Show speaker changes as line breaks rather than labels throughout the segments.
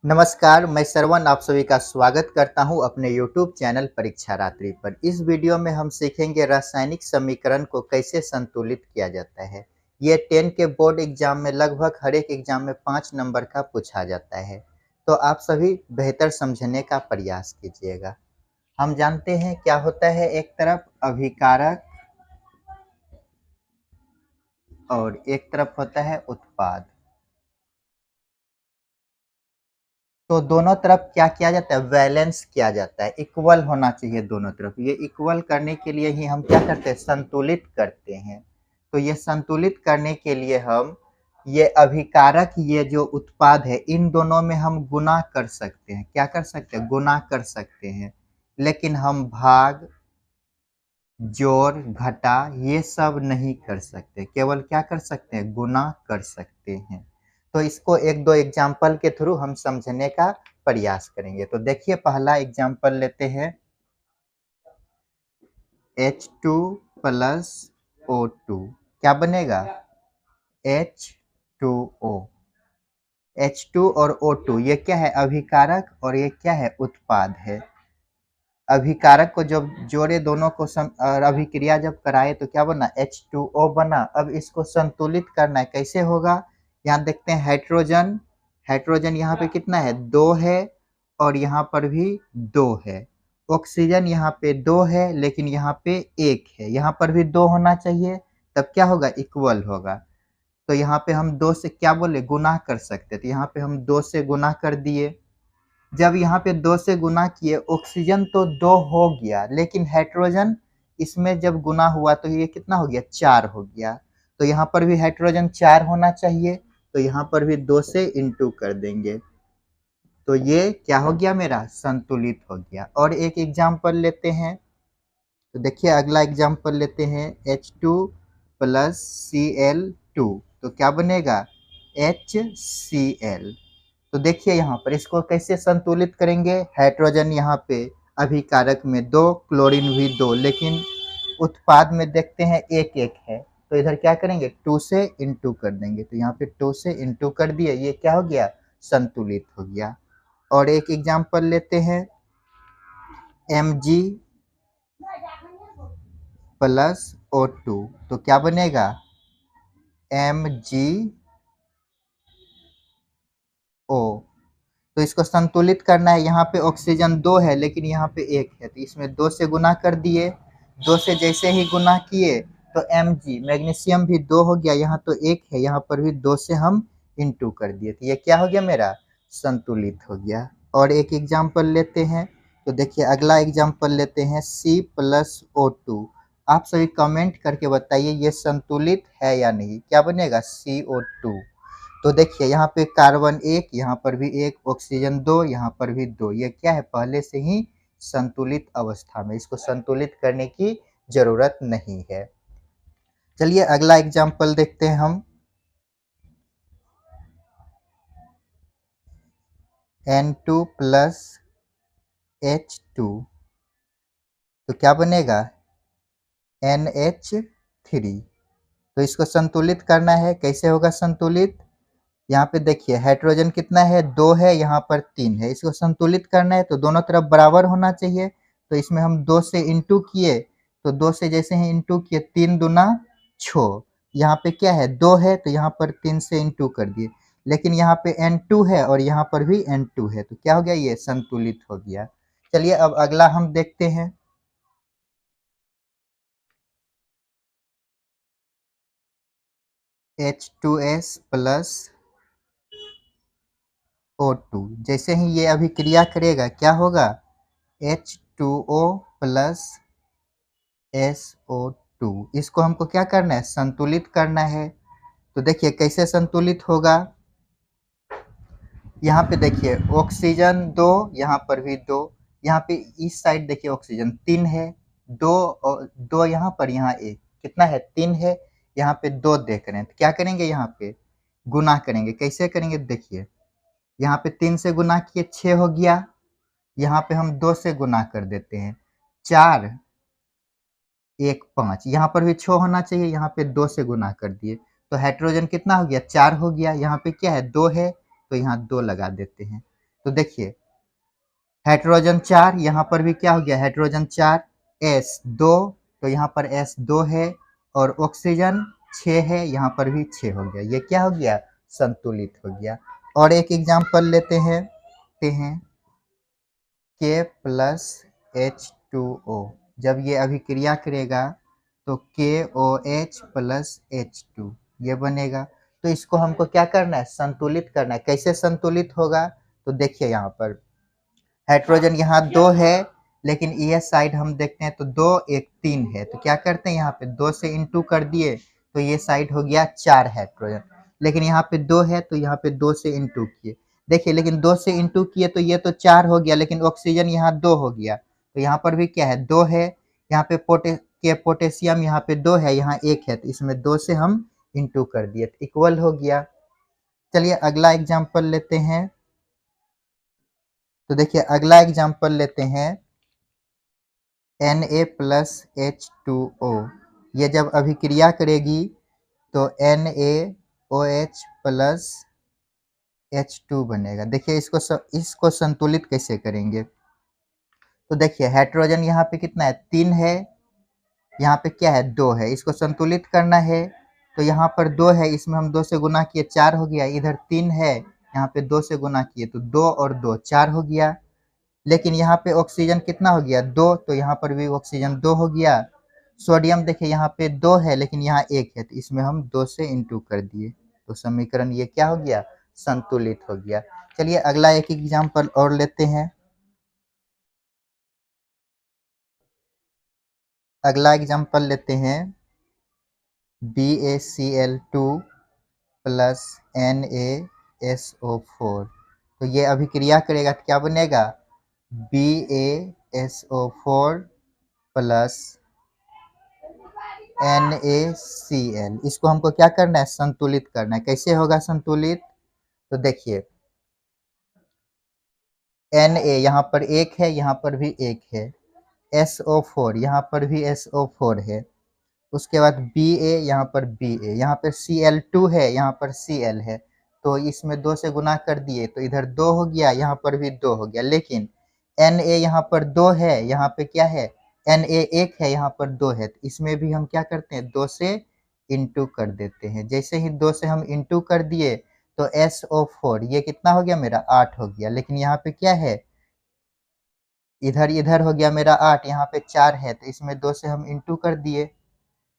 नमस्कार, मैं श्रवण आप सभी का स्वागत करता हूं अपने YouTube चैनल परीक्षा रात्रि पर। इस वीडियो में हम सीखेंगे रासायनिक समीकरण को कैसे संतुलित किया जाता है। ये 10 के बोर्ड एग्जाम में लगभग हर एक एग्जाम में 5 नंबर का पूछा जाता है। तो आप सभी बेहतर समझने का प्रयास कीजिएगा। हम जानते हैं क्या होता है, एक तरफ अभिकारक और एक तरफ होता है उत्पाद। तो दोनों तरफ क्या किया जाता है, बैलेंस किया जाता है, इक्वल होना चाहिए दोनों तरफ। ये इक्वल करने के लिए ही हम क्या करते हैं, संतुलित करते हैं। तो ये संतुलित करने के लिए हम ये अभिकारक, ये जो उत्पाद है, इन दोनों में हम गुना कर सकते हैं। क्या कर सकते हैं, गुना कर सकते हैं। लेकिन हम भाग, जोड़, घटा ये सब नहीं कर सकते, केवल क्या कर सकते हैं, गुना कर सकते हैं। तो इसको एक दो एग्जाम्पल के थ्रू हम समझने का प्रयास करेंगे। तो देखिए, पहला एग्जाम्पल लेते हैं, H2 प्लस O2 क्या बनेगा, H2O। H2 और O2 ये क्या है, अभिकारक, और ये क्या है, उत्पाद है। अभिकारक को जब जोड़े दोनों को और अभिक्रिया जब कराए तो क्या बना, H2O बना। अब इसको संतुलित करना है, कैसे होगा, यहाँ देखते हैं हाइड्रोजन, हाइड्रोजन यहाँ पे कितना है, 2 है, और यहाँ पर भी 2 है। ऑक्सीजन यहाँ पे 2 है, लेकिन यहाँ पे 1 है, यहाँ पर भी 2 होना चाहिए, तब क्या होगा, इक्वल होगा। तो यहाँ पे हम 2 से क्या बोले, गुना कर सकते, तो यहाँ पे हम 2 से गुना कर दिए। जब यहाँ पे 2 से गुना किए, ऑक्सीजन तो 2 हो गया, लेकिन हाइड्रोजन इसमें जब गुना हुआ तो ये कितना हो गया, 4 हो गया। तो यहाँ पर भी हाइड्रोजन 4 होना चाहिए, तो यहाँ पर भी 2 से इंटू कर देंगे। तो ये क्या हो गया, मेरा संतुलित हो गया। और एक एग्जाम्पल लेते हैं, तो देखिए अगला एग्जाम्पल लेते हैं, H2 प्लस Cl2 तो क्या बनेगा, HCl। तो देखिए यहाँ पर इसको कैसे संतुलित करेंगे, हाइड्रोजन यहाँ पे अभिकारक में 2, क्लोरीन भी 2, लेकिन उत्पाद में देखते हैं 1-1 है। तो इधर क्या करेंगे, 2 से इंटू कर देंगे। तो यहाँ पे 2 से इंटू कर दिए, ये क्या हो गया, संतुलित हो गया। और एक एग्जाम्पल लेते हैं, Mg प्लस O2 तो क्या बनेगा, MgO। तो इसको संतुलित करना है, यहाँ पे ऑक्सीजन 2 है, लेकिन यहाँ पे 1 है, तो इसमें 2 से गुना कर दिए। 2 से जैसे ही गुना किए तो Mg, मैग्नीशियम भी 2 हो गया, यहाँ तो 1 है, यहाँ पर भी 2 से हम इंटू कर दिए, तो ये क्या हो गया, मेरा संतुलित हो गया। और एक एग्जाम्पल लेते हैं, तो देखिए अगला एग्जाम्पल लेते हैं, C प्लस O2। आप सभी कमेंट करके बताइए ये संतुलित है या नहीं, क्या बनेगा, CO2। तो देखिए यहाँ पे कार्बन 1, यहाँ पर भी 1, ऑक्सीजन 2, यहाँ पर भी 2, ये क्या है, पहले से ही संतुलित अवस्था में, इसको संतुलित करने की जरूरत नहीं है। चलिए अगला एग्जाम्पल देखते हैं हम, N2 प्लस H2 तो क्या बनेगा, NH3। तो इसको संतुलित करना है, कैसे होगा संतुलित, यहाँ पे देखिए हाइड्रोजन कितना है, 2 है, यहाँ पर 3 है, इसको संतुलित करना है तो दोनों तरफ बराबर होना चाहिए। तो इसमें हम 2 से इंटू किए, तो 2 से जैसे ही इंटू किए, 3 दूना 6, यहाँ पे क्या है, 2 है, तो यहाँ पर 3 से इंटू कर दिए। लेकिन यहाँ पे N2 है और यहाँ पर भी N2 है, तो क्या हो गया, ये संतुलित हो गया। चलिए अब अगला हम देखते हैं, H2S प्लस O2। जैसे ही ये अभिक्रिया करेगा क्या होगा, H2O प्लस SO2। इसको हमको क्या करना है, संतुलित करना है। तो देखिए कैसे संतुलित होगा, यहाँ पे देखिए ऑक्सीजन 2, यहाँ पर भी 2, यहाँ पे इस साइड देखिए ऑक्सीजन 3 है, 2 और 2 यहाँ पर, यहाँ 1, कितना है, 3 है, यहाँ पे 2 देख रहे हैं, तो क्या करेंगे, यहाँ पे गुना करेंगे। कैसे करेंगे, देखिए यहाँ पे 3 से गुना किए 6 हो गया, यहाँ पे हम 2 से गुना कर देते हैं, 4 1 5, यहाँ पर भी 6 होना चाहिए, यहाँ पे 2 से गुना कर दिए, तो हाइड्रोजन कितना हो गया, 4 हो गया, यहाँ पे क्या है, 2 है, तो यहाँ 2 लगा देते हैं। तो देखिए हाइड्रोजन 4, यहाँ पर भी क्या हो गया, हाइड्रोजन 4 S2, तो यहाँ पर S2 है, और ऑक्सीजन 6 है, यहाँ पर भी 6 हो गया। ये क्या हो गया, संतुलित हो गया। और एक एग्जांपल लेते हैं K प्लस H2O। जब ये अभिक्रिया करेगा तो KOH प्लस H2 ये बनेगा। तो इसको हमको क्या करना है, संतुलित करना है। कैसे संतुलित होगा, तो देखिए यहाँ पर हाइड्रोजन यहाँ 2 है, लेकिन ये साइड हम देखते हैं तो 2 1 3 है, तो क्या करते हैं यहाँ पे 2 से इंटू कर दिए, तो ये साइड हो गया 4 हाइड्रोजन। लेकिन यहाँ पे 2 है तो यहाँ पे 2 से इंटू किए, देखिए लेकिन 2 से इंटू किए तो ये तो 4 हो गया, लेकिन ऑक्सीजन यहाँ 2 हो गया, तो यहाँ पर भी क्या है 2 है। यहाँ पे पोटेशियम यहाँ पे 2 है, यहाँ 1 है, तो इसमें 2 से हम इंटू कर दिए तो इक्वल हो गया। चलिए अगला एग्जाम्पल लेते हैं। तो देखिए अगला एग्जाम्पल लेते हैं Na प्लस H2O। ये जब अभिक्रिया करेगी तो NaOH प्लस H2 बनेगा। देखिए इसको संतुलित कैसे करेंगे, तो देखिए हाइड्रोजन यहाँ पे कितना है 3 है, यहाँ पे क्या है 2 है, इसको संतुलित करना है। तो यहाँ पर 2 है, इसमें हम 2 से गुना किए 4 हो गया, इधर 3 है, यहाँ पे 2 से गुना किए तो 2 और 2 4 हो गया। लेकिन यहाँ पे ऑक्सीजन कितना हो गया 2, तो यहाँ पर भी ऑक्सीजन 2 हो गया। सोडियम देखिए यहाँ पे 2 है, लेकिन यहाँ 1 है, तो इसमें हम 2 से इंटू कर दिए, तो समीकरण ये क्या हो गया, संतुलित हो गया। चलिए अगला एक एग्जाम्पल और लेते हैं। अगला एग्जाम्पल लेते हैं BaCl2 प्लस NaSO4। तो ये अभिक्रिया करेगा तो क्या बनेगा, BaSO4 प्लस NaCl। इसको हमको क्या करना है, संतुलित करना है। कैसे होगा संतुलित, तो देखिए Na यहाँ पर 1 है, यहाँ पर भी 1 है, SO4 यहाँ पर भी SO4 है, उसके बाद Ba यहाँ पर Ba, यहाँ पर Cl2 है, यहाँ पर Cl है, तो इसमें 2 से गुना कर दिए तो इधर 2 हो गया, यहाँ पर भी 2 हो गया। लेकिन Na यहाँ पर 2 है, यहाँ पे क्या है Na 1 है, यहाँ पर 2 है, तो इसमें भी हम क्या करते हैं 2 से इंटू कर देते हैं। जैसे ही 2 से हम इंटू कर दिए तो SO4 ये कितना हो गया मेरा 8 हो गया। लेकिन यहाँ पे क्या है, इधर इधर हो गया मेरा 8, यहाँ पे 4 है, तो इसमें 2 से हम इंटू कर दिए,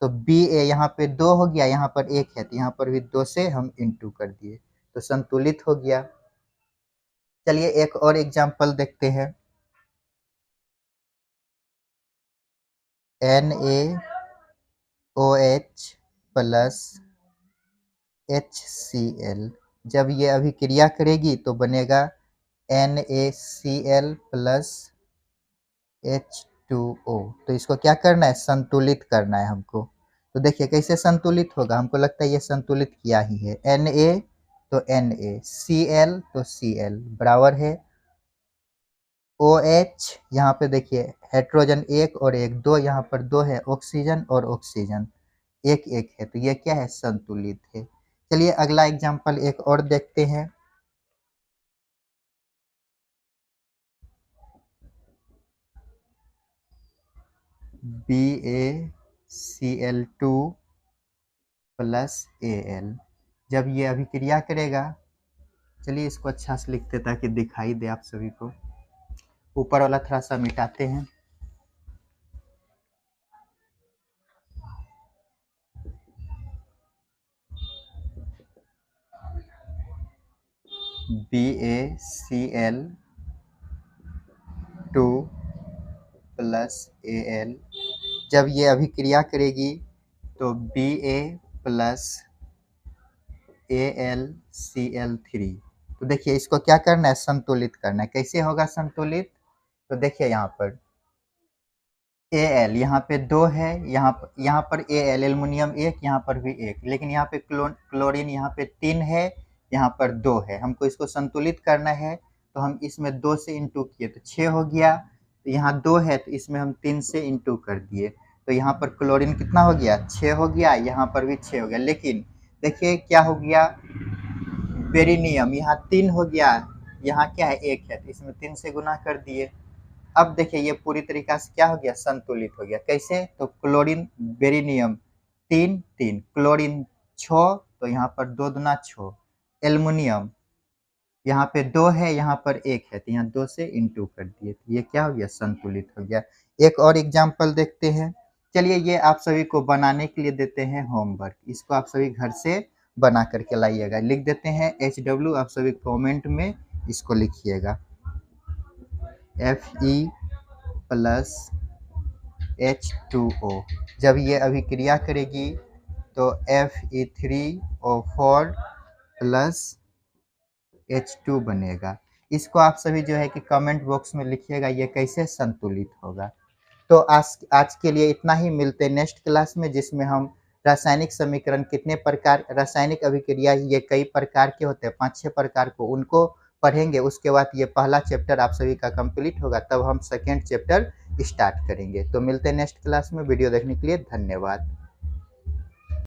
तो Ba यहाँ पे 2 हो गया, यहाँ पर 1 है, तो यहाँ पर भी 2 से हम इंटू कर दिए, तो संतुलित हो गया। चलिए एक और एग्जांपल देखते हैं। NaOH plus HCl। जब ये अभिक्रिया करेगी तो बनेगा NaCl प्लस H2O। तो इसको क्या करना है, संतुलित करना है हमको। तो देखिए कैसे संतुलित होगा, हमको लगता है ये संतुलित किया ही है। Na तो Na, Cl तो Cl बराबर है OH। यहाँ पे देखिए हाइड्रोजन 1 और 1 2, यहाँ पर 2 है, ऑक्सीजन और ऑक्सीजन 1 1 है, तो ये क्या है, संतुलित है। चलिए अगला एग्जांपल एक और देखते हैं। BaCl2 plus Al। जब ये अभिक्रिया करेगा, चलिए इसको अच्छा से लिखते ताकि दिखाई दे आप सभी को। ऊपर वाला थोड़ा सा मिटाते हैं। BaCl2 plus Al। जब ये अभिक्रिया करेगी तो Ba प्लस AlCl3। तो देखिए इसको क्या करना है, संतुलित करना है। कैसे होगा संतुलित, तो देखिए यहाँ पर Al यहाँ पे 2 है, यहाँ पर Al एल्युमिनियम 1, यहाँ पर भी 1, लेकिन यहाँ पे क्लोरीन यहाँ पे 3 है, यहाँ पर 2 है। हमको इसको संतुलित करना है, तो हम इसमें 2 से इंटू किए तो 6 हो गया। तो यहाँ 2 है, तो इसमें हम 3 से इंटू कर दिए, तो यहाँ पर क्लोरीन कितना हो गया 6 हो गया, यहाँ पर भी 6 हो गया। लेकिन देखिए क्या हो गया, बेरिनियम यहाँ 3 हो गया, यहाँ क्या है 1 है, तो इसमें 3 से गुना कर दिए। अब देखिए ये पूरी तरीका से क्या हो गया, संतुलित हो गया। कैसे? तो क्लोरीन बेरिनियम 3 3, क्लोरीन 6, तो यहाँ पर 2 दूना 6, एल्युमिनियम यहाँ पे 2 है, यहाँ पर 1 है, तो यहाँ 2 से इंटू कर दिए, तो ये क्या हो गया, संतुलित हो गया। एक और एग्जाम्पल देखते हैं। चलिए ये आप सभी को बनाने के लिए देते हैं होमवर्क, इसको आप सभी घर से बना करके लाइएगा। लिख देते हैं HW, आप सभी कमेंट में इसको लिखिएगा, Fe प्लस H2O। जब ये अभिक्रिया करेगी तो Fe3O4 प्लस H2 बनेगा। इसको आप सभी जो है कि कमेंट बॉक्स में लिखिएगा ये कैसे संतुलित होगा। तो आज आज के लिए इतना ही, मिलते हैं नेक्स्ट क्लास में, जिसमें हम रासायनिक समीकरण कितने प्रकार, रासायनिक अभिक्रिया ये कई प्रकार के होते हैं, 5-6 प्रकार को, उनको पढ़ेंगे। उसके बाद ये पहला चैप्टर आप सभी का कंप्लीट होगा, तब हम सेकेंड चैप्टर स्टार्ट करेंगे। तो मिलते हैं नेक्स्ट क्लास में। वीडियो देखने के लिए धन्यवाद।